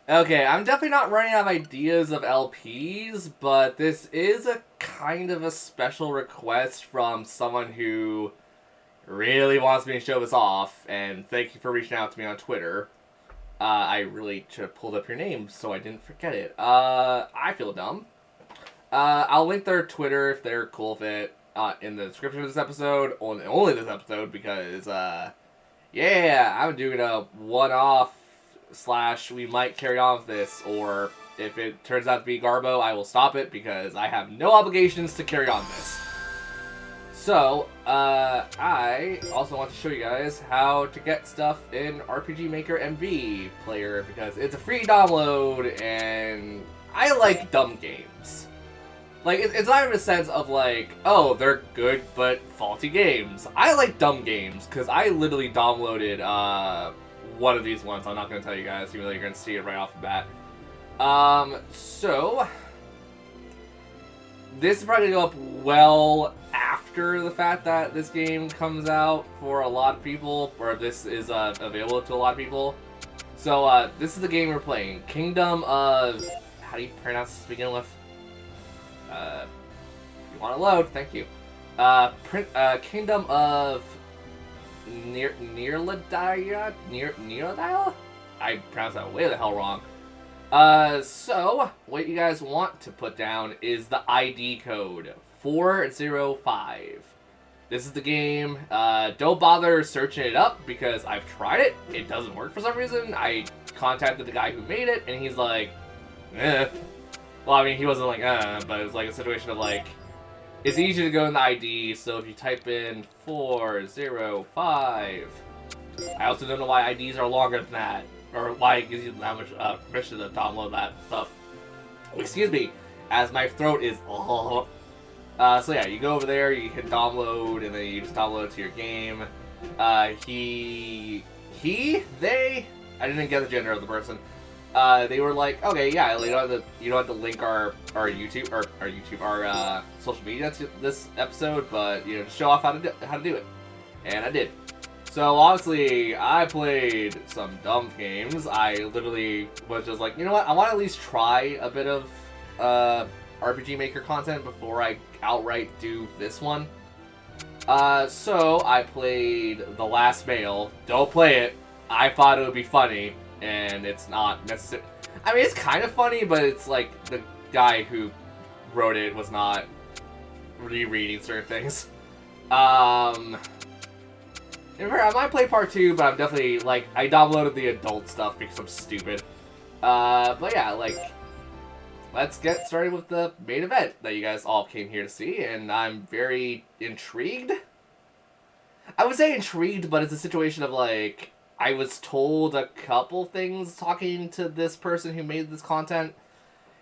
Okay, I'm definitely not running out of ideas of LPs, but this is a kind of a special request from someone who really wants me to show this off, and thank you for reaching out to me on Twitter. I really should have pulled up your name so I didn't forget it. I feel dumb. I'll link their Twitter if they're cool with it in the description of this episode, only this episode, because, yeah, I'm doing a one-off / we might carry on with this, or if it turns out to be Garbo, I will stop it because I have no obligations to carry on this. So, I also want to show you guys how to get stuff in RPG Maker MV player because it's a free download and I like dumb games. Like, it's not even a sense of like, oh, they're good but faulty games. I like dumb games because I literally downloaded one of these ones. I'm not going to tell you guys, even though you're going to see it right off the bat. So this is probably going to go up well after the fact that this game comes out for a lot of people, or this is available to a lot of people. So this is the game we're playing. Kingdom of... How do you pronounce this to begin with? If you want to load, thank you. Kingdom of... Nearladaya? I pronounced that way the hell wrong. So, what you guys want to put down is the ID code 405. This is the game. Don't bother searching it up because I've tried it. It doesn't work for some reason. I contacted the guy who made it, and he's like, eh. Well, I mean, he wasn't like, but it was like a situation of like, it's easy to go in the ID, so if you type in 405, I also don't know why IDs are longer than that, or why it gives you that much permission to download that stuff. Excuse me, as my throat is so yeah, you go over there, you hit download, and then you just download it to your game. They, I didn't get the gender of the person. They were like, okay, yeah, you don't have to link our social media to this episode, but you know, just show off how to do it, and I did. So obviously, I played some dumb games. I literally was just like, you know what, I want to at least try a bit of RPG Maker content before I outright do this one. So I played The Last Mail. Don't play it. I thought it would be funny. And it's not necessary. I mean, it's kind of funny, but it's like the guy who wrote it was not rereading certain things. I might play part 2, but I'm definitely, like, I downloaded the adult stuff because I'm stupid. But yeah, like, let's get started with the main event that you guys all came here to see, and I'm very intrigued. I would say intrigued, but it's a situation of, like, I was told a couple things talking to this person who made this content.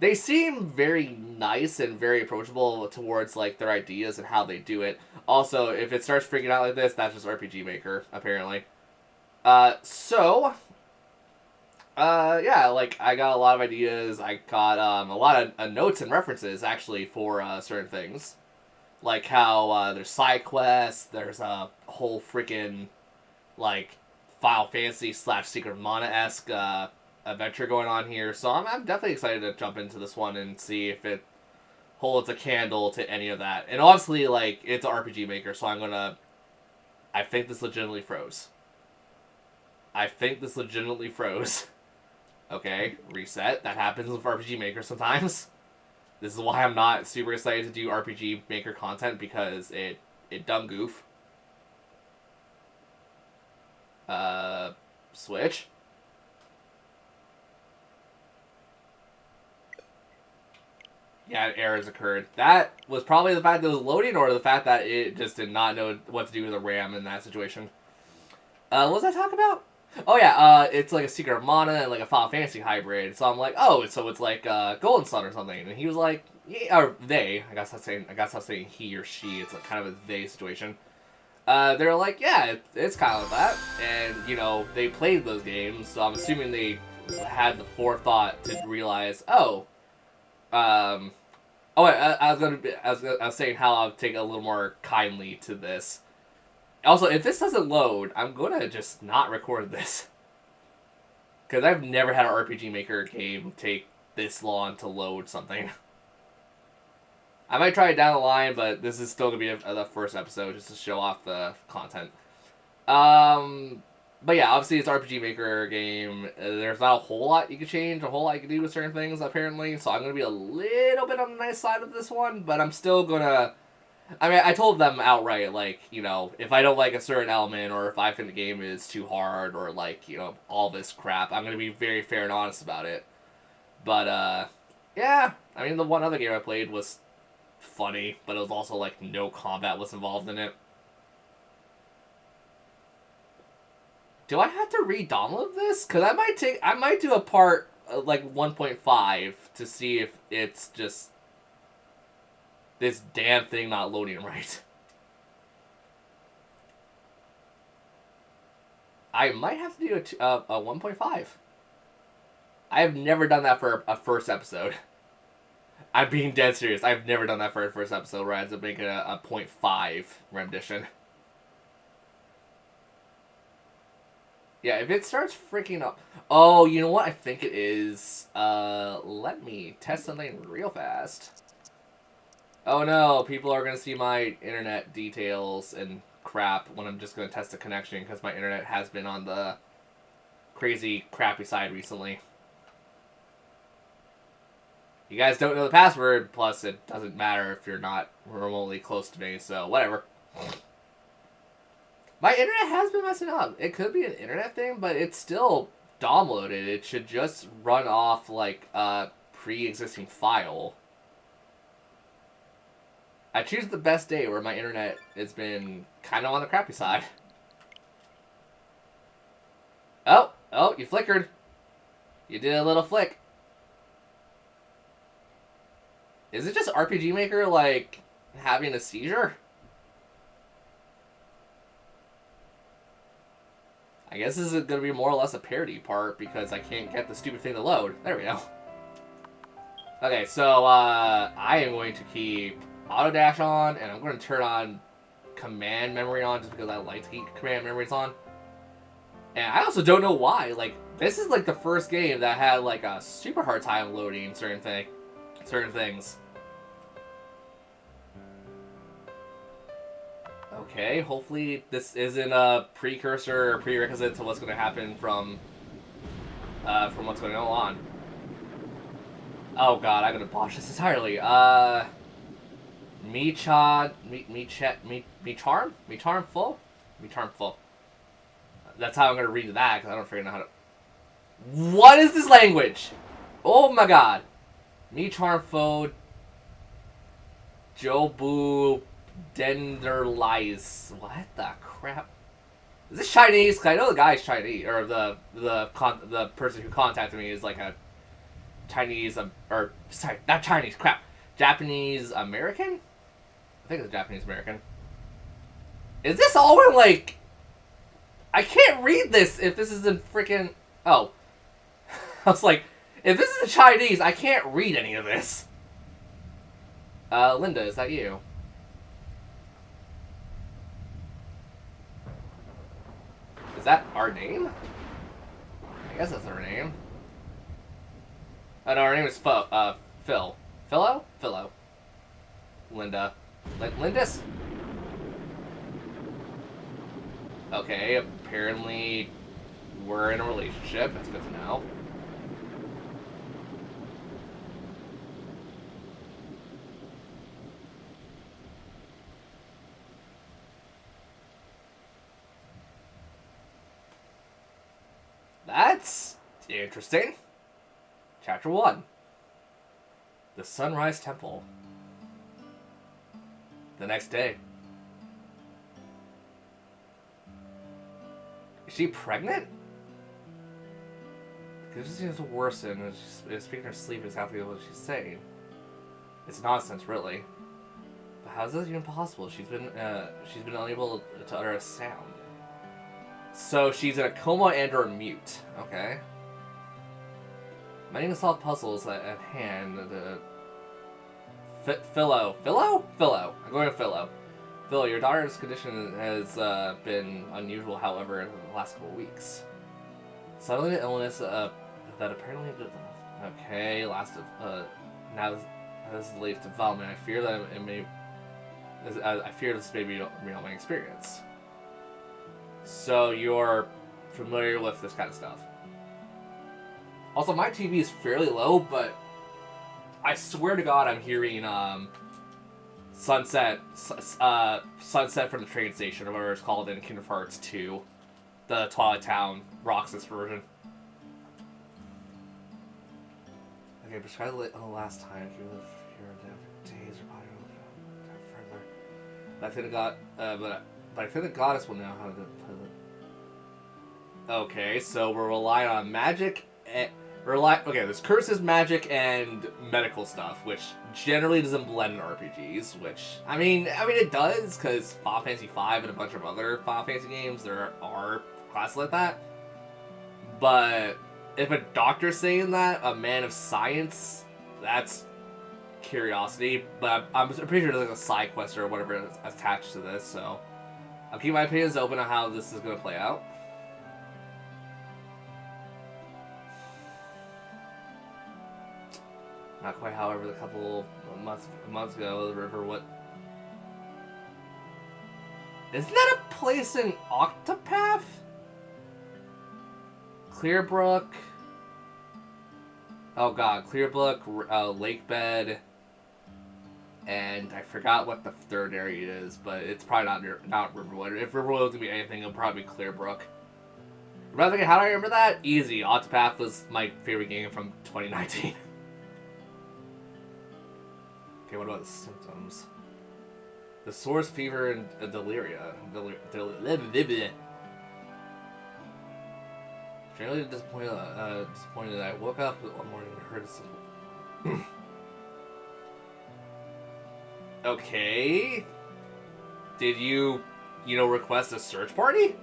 They seem very nice and very approachable towards like their ideas and how they do it. Also, if it starts freaking out like this, that's just RPG Maker, apparently. Yeah, like I got a lot of ideas. I got a lot of notes and references actually for certain things, like how there's side quests. There's a whole freaking like Final Fantasy / Secret of Mana-esque adventure going on here, so I'm definitely excited to jump into this one and see if it holds a candle to any of that. And obviously, like, it's an RPG Maker, so I think this legitimately froze. Okay, reset. That happens with RPG Maker sometimes. This is why I'm not super excited to do RPG Maker content, because it dumb goof. Switch. Yeah, errors occurred. That was probably the fact that it was loading, or the fact that it just did not know what to do with the RAM in that situation. What was I talking about? Oh yeah, it's like a Secret of Mana and like a Final Fantasy hybrid. So I'm like, oh, so it's like Golden Sun or something. And he was like, yeah, or they. I guess I'm saying he or she. It's like kind of a they situation. They're like, yeah, it's kind of like that. And, you know, they played those games, so I'm assuming they had the forethought to realize, I was saying how I'll take a little more kindly to this. Also, if this doesn't load, I'm gonna just not record this. Because I've never had an RPG Maker game take this long to load something. I might try it down the line, but this is still going to be the first episode just to show off the content. But yeah, obviously it's an RPG Maker game. There's not a whole lot you can change, a whole lot you can do with certain things, apparently. So I'm going to be a little bit on the nice side of this one, but I'm still going to... I mean, I told them outright, like, you know, if I don't like a certain element, or if I think the game is too hard, or, like, you know, all this crap, I'm going to be very fair and honest about it. But, yeah, I mean, the one other game I played was funny, but it was also, like, no combat was involved in it. Do I have to re-download this? Because I might do a part, like, 1.5 to see if it's just... this damn thing not loading right. I might have to do a 1.5. I have never done that for a first episode. I'm being dead serious. I've never done that for a first episode where I had to make it a 0.5 rendition. Yeah, if it starts freaking up... Oh, you know what I think it is? Let me test something real fast. Oh no, people are going to see my internet details and crap when I'm just going to test the connection because my internet has been on the crazy crappy side recently. You guys don't know the password, plus it doesn't matter if you're not remotely close to me, so whatever. My internet has been messing up. It could be an internet thing, but it's still downloaded. It should just run off like a pre-existing file. I choose the best day where my internet has been kind of on the crappy side. Oh, you flickered. You did a little flick. Is it just RPG Maker, like, having a seizure? I guess this is going to be more or less a parody part because I can't get the stupid thing to load. There we go. Okay, so, I am going to keep auto dash on, and I'm going to turn on command memory on just because I like to keep command memories on. And I also don't know why. Like, this is like the first game that had like a super hard time loading certain things. Okay, hopefully this isn't a precursor or prerequisite to what's going to happen from what's going on. Oh god, I'm going to botch this entirely. Me charm full? Me charm full. That's how I'm going to read that, because I don't freaking know how to... What is this language? Oh my god. Me charm full. Jobu Denderlies. What the crap? Is this Chinese? Because I know the guy's Chinese, or the person who contacted me is like a Chinese, or sorry, not Chinese, crap. Japanese American? I think it's Japanese American. Is this all in like... I can't read this if this isn't freaking... Oh. I was like, if this is Chinese, I can't read any of this. Linda, is that you? Is that our name? I guess that's our name. Oh no, our name is Phil. Philo? Philo. Linda. Lindis? Okay, apparently we're in a relationship. That's good to know. That's interesting. Chapter 1. The Sunrise Temple. The next day. Is she pregnant? Because it just seems to worsen, and she's speaking her sleep is exactly what she's saying. It's nonsense, really. But how is this even possible? She's been unable to utter a sound. So she's in a coma and/or mute. Okay. Many unsolved puzzles at hand. Philo. I'm going to Philo. Philo, your daughter's condition has been unusual, however, in the last couple of weeks. Suddenly an illness that apparently okay now this is the latest development. I fear that it may I fear this may be my experience. So you're familiar with this kind of stuff. Also, my TV is fairly low, but I swear to God, I'm hearing Sunset from the train station, or whatever it's called in Kingdom Hearts 2, the Twilight Town Roxas version. Okay, prescribe the last time. If you live here days or further. But I think the goddess will know how to play it. Okay, so we're relying on magic. Okay, there's curses, magic, and medical stuff, which generally doesn't blend in RPGs. Which I mean it does, because Final Fantasy V and a bunch of other Final Fantasy games there are classes like that. But if a doctor's saying that, a man of science, that's curiosity. But I'm pretty sure there's like a side quest or whatever is attached to this, so I'll keep my opinions open on how this is going to play out. Not quite, however, a couple months ago, the river, what? Isn't that a place in Octopath? Clearbrook. Oh god, Clearbrook, Lake Bed, and I forgot what the third area is, but it's probably not Riverwood. If Riverwood was gonna be anything, it'll probably be Clearbrook. How do I remember that? Easy. Octopath was my favorite game from 2019. Okay, what about the symptoms? The source, fever, and delirium. Extremely disappointed that I woke up one morning and heard a Okay. Did you request a search party?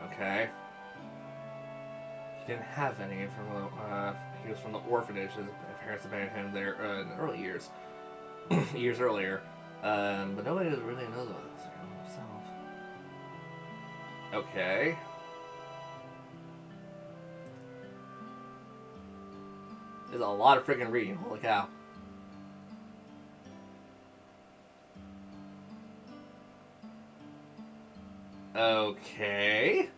Okay. He didn't have any he was from the orphanage. His parents abandoned him there in the early years. Years earlier. But nobody really knows about this himself. Okay. There's a lot of freaking reading. Holy cow. Okay.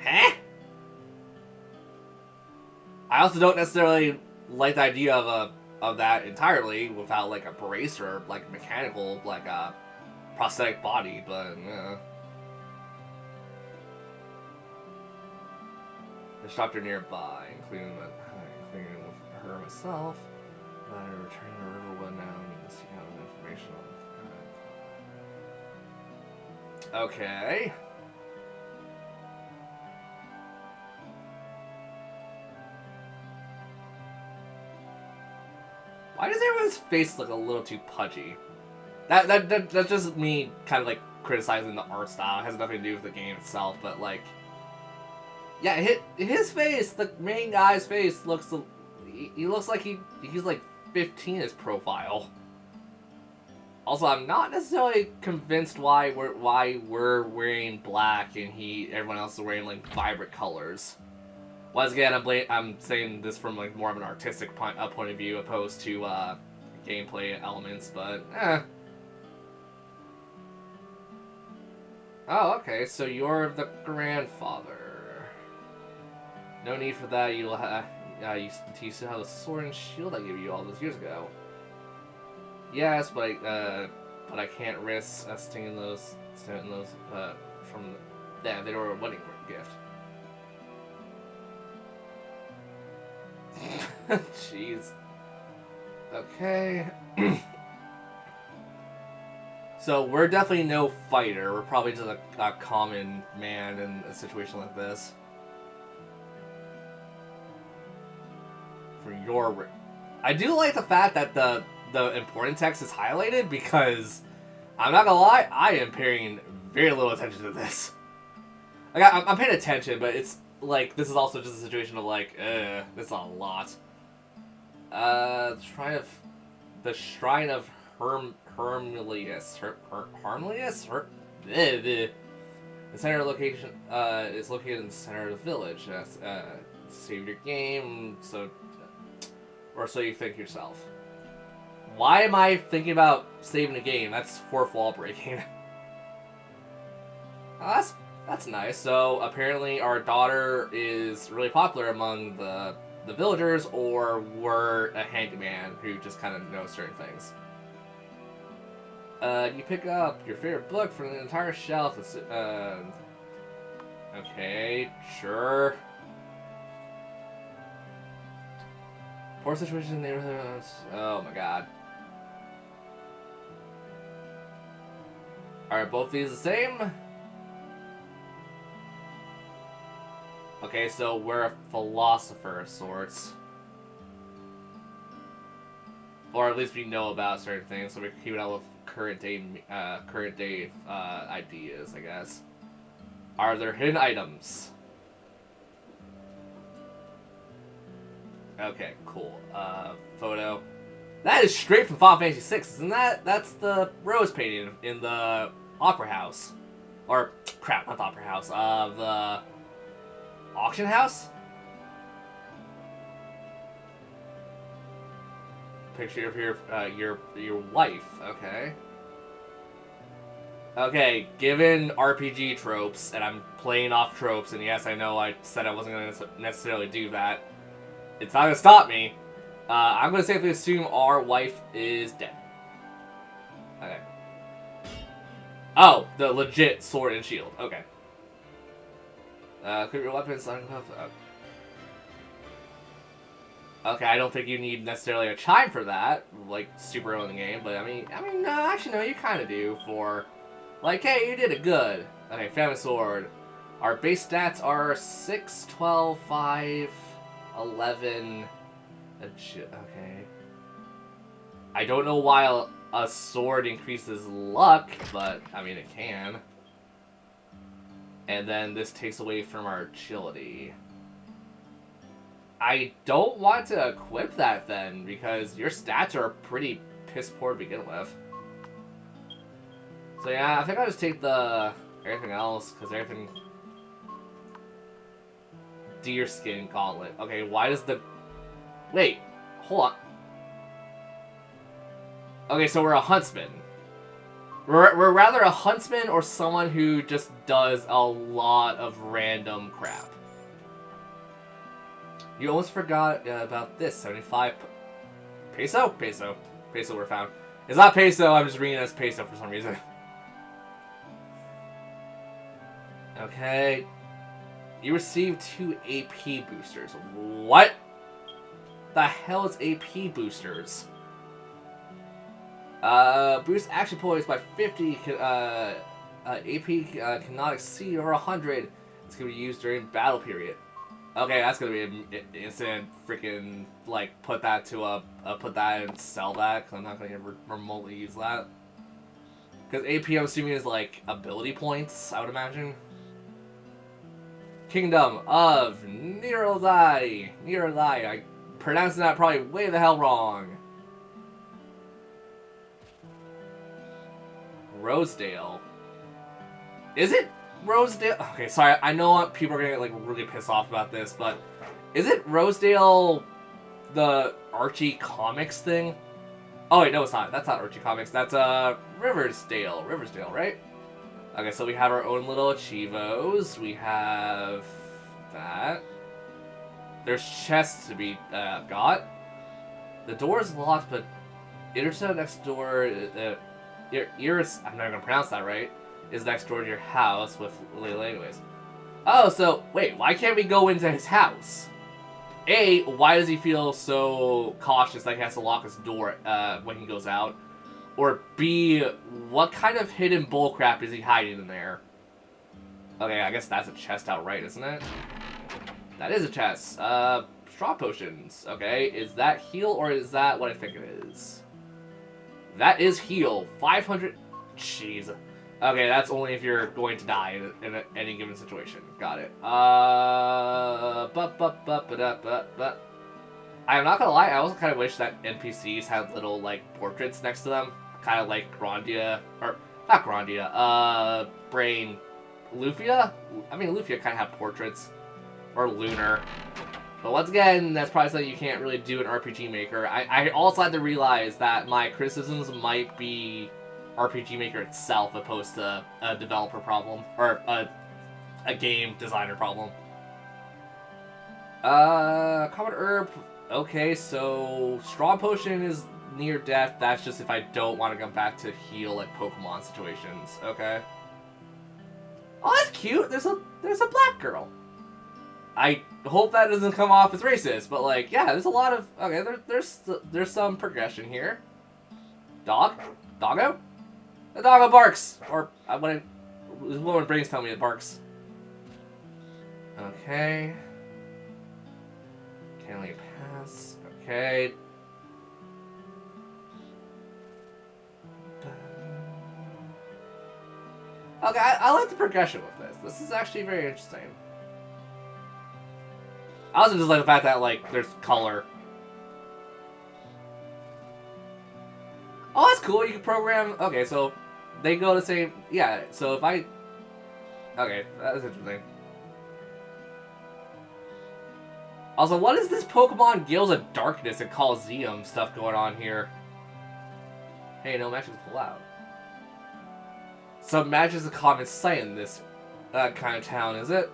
Huh? I also don't necessarily like the idea of that entirely without like a brace or like mechanical like a prosthetic body, but yeah. There's a doctor nearby, including with her myself. I return to Riverwood now and you can see how the information on. Okay. Why does everyone's face look a little too pudgy? That's just me kind of like criticizing the art style. It has nothing to do with the game itself, but like, yeah, his face, the main guy's face looks. He looks like he's like 15 in his profile. Also, I'm not necessarily convinced why we're wearing black and everyone else is wearing like vibrant colors. Once again, I'm saying this from like more of an artistic point of view opposed to gameplay elements, but Oh, okay, so you're the grandfather. No need for that. You still have the sword and shield I gave you all those years ago. Yes, but I can't risk stealing those from them. They were a wedding gift. Jeez. Okay. So we're definitely no fighter. We're probably just a common man in a situation like this. I do like the fact that the important text is highlighted because I'm not gonna lie, I am paying very little attention to this. Like I'm paying attention, but it's like this is also just a situation of like, this is a lot. The Shrine of Hermulius. Hermulius? The center location is located in the center of the village. Save your game, or so you think yourself. Why am I thinking about saving a game? That's fourth wall breaking. Oh, that's nice. So apparently our daughter is really popular among the villagers, or we're a handyman who just kind of knows certain things. You pick up your favorite book from the entire shelf. Okay, sure. Poor situation in neighborhoods. Oh my god. Are both these the same? Okay, so we're a philosopher of sorts. Or at least we know about certain things, so we can keep it out with current day ideas, I guess. Are there hidden items? Okay, cool. Photo. That is straight from Final Fantasy VI, isn't that? That's the rose painting in the opera house. Or, crap, not the opera house. The auction house? Picture of your wife, okay. Okay, given RPG tropes, and I'm playing off tropes, and yes, I know I said I wasn't going to necessarily do that. It's not going to stop me. I'm going to safely assume our wife is dead. Okay. Oh, the legit sword and shield. Okay. Equip your weapons. Okay, I don't think you need necessarily a chime for that, like super early in the game. But I mean, no, actually, no, you kind of do for, like, hey, you did it good. Okay, family sword. Our base stats are 6, 12, 5, 11. Okay. I don't know why a sword increases luck, but I mean it can. And then this takes away from our agility. I don't want to equip that then, because your stats are pretty piss poor to begin with. So yeah, I think I'll just take the everything else, because everything... Deerskin gauntlet. Okay, why does the... Wait, hold on. Okay, so we're a huntsman. We're rather a huntsman or someone who just does a lot of random crap. You almost forgot about this. 75 peso? Peso. Peso were found. It's not peso, I'm just reading it as peso for some reason. Okay. You received 2 AP boosters. What the hell is AP boosters? Boost action points by 50. AP cannot exceed over 100. It's gonna be used during battle period. Okay, that's gonna be an instant freaking, like, put that and sell that, because I'm not gonna ever remotely use that. Because AP, I'm assuming, is like ability points, I would imagine. Kingdom of Niraldai. Niraldai. I pronounced that probably way the hell wrong. Rosedale. Is it Rosedale? Okay, sorry. I know people are gonna get like really pissed off about this, but is it Rosedale the Archie Comics thing? Oh wait, no, it's not. That's not Archie Comics. That's Riversdale. Riversdale, right? Okay, so we have our own little Achievos. We have that. There's chests to be got. The door is locked, but intercept next door. Iris, I'm not gonna pronounce that right. Is next door to your house with Layla anyways. Oh, so wait, why can't we go into his house? A, why does he feel so cautious that he has to lock his door when he goes out? Or B, what kind of hidden bullcrap is he hiding in there? Okay, I guess that's a chest outright, isn't it? That is a chest. Straw potions. Okay, is that heal or is that what I think it is? That is heal. 500... Jeez. Okay, that's only if you're going to die in any given situation. Got it. I'm not gonna lie, I also kind of wish that NPCs had little, like, portraits next to them. Kind of like Grandia, or, not Grandia, Brain, Lufia? I mean, Lufia kind of have portraits. Or Lunar. But once again, that's probably something you can't really do in RPG Maker. I also had to realize that my criticisms might be RPG Maker itself opposed to a developer problem. Or a game designer problem. Common Herb. Okay, so Strong Potion is near death. That's just if I don't want to come back to heal like Pokemon situations. Okay. Oh, that's cute. There's a black girl. I hope that doesn't come off as racist, but like, yeah, there's a lot of okay. There's some progression here. Doggo. The doggo barks, or when his woman brains tell me it barks. Okay. Can't let pass. Okay. Okay, I like the progression with this. This is actually very interesting. I also just like the fact that, like, there's color. Oh, that's cool. You can program... Okay, so they go the same... Yeah, so if I... Okay, that's interesting. Also, what is this Pokemon Gales of Darkness and Coliseum stuff going on here? Hey, no matches pull out. Some magic is a common sight in this kind of town, is it?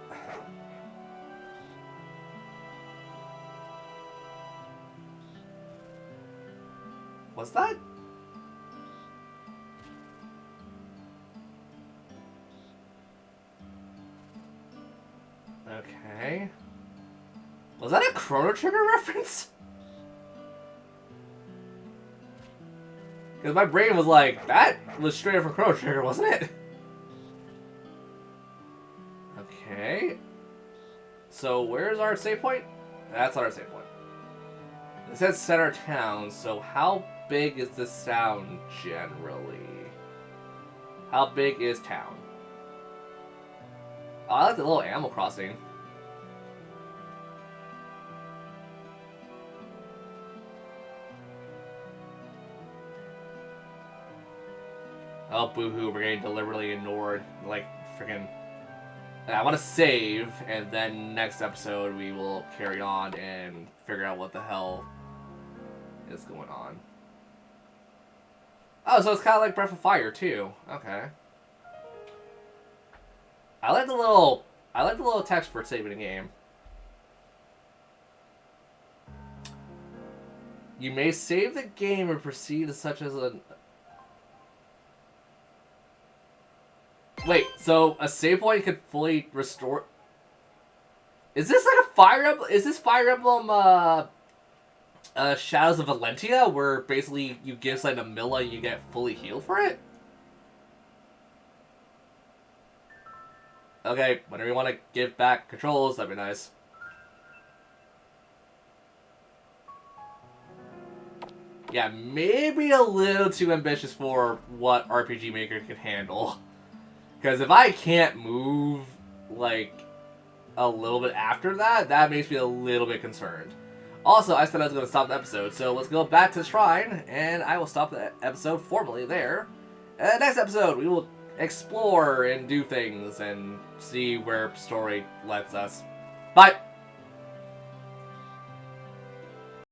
Was that? Okay. Was that a Chrono Trigger reference? Because my brain was like, that was straight up from Chrono Trigger, wasn't it? Okay. So where's our save point? That's our save point. It says center town, so how big is this town generally? How big is town? Oh, I like the little Animal Crossing. Oh, boo-hoo, we're getting deliberately ignored. Like, freaking... I want to save, and then next episode we will carry on and figure out what the hell is going on. Oh, so it's kind of like Breath of Fire, too. Okay. I like the little text for saving a game. You may save the game and proceed to such as a... Wait, so a save point could fully restore... Is this like a Fire Emblem... Is this Fire Emblem, Shadows of Valentia, where basically you give something to Milla and you get fully healed for it? Okay, whenever you want to give back controls, that'd be nice. Yeah, maybe a little too ambitious for what RPG Maker could handle. Because if I can't move, like, a little bit after that, that makes me a little bit concerned. Also, I said I was going to stop the episode, so let's go back to the shrine, and I will stop the episode formally there. Next episode, we will explore and do things and see where story lets us. Bye!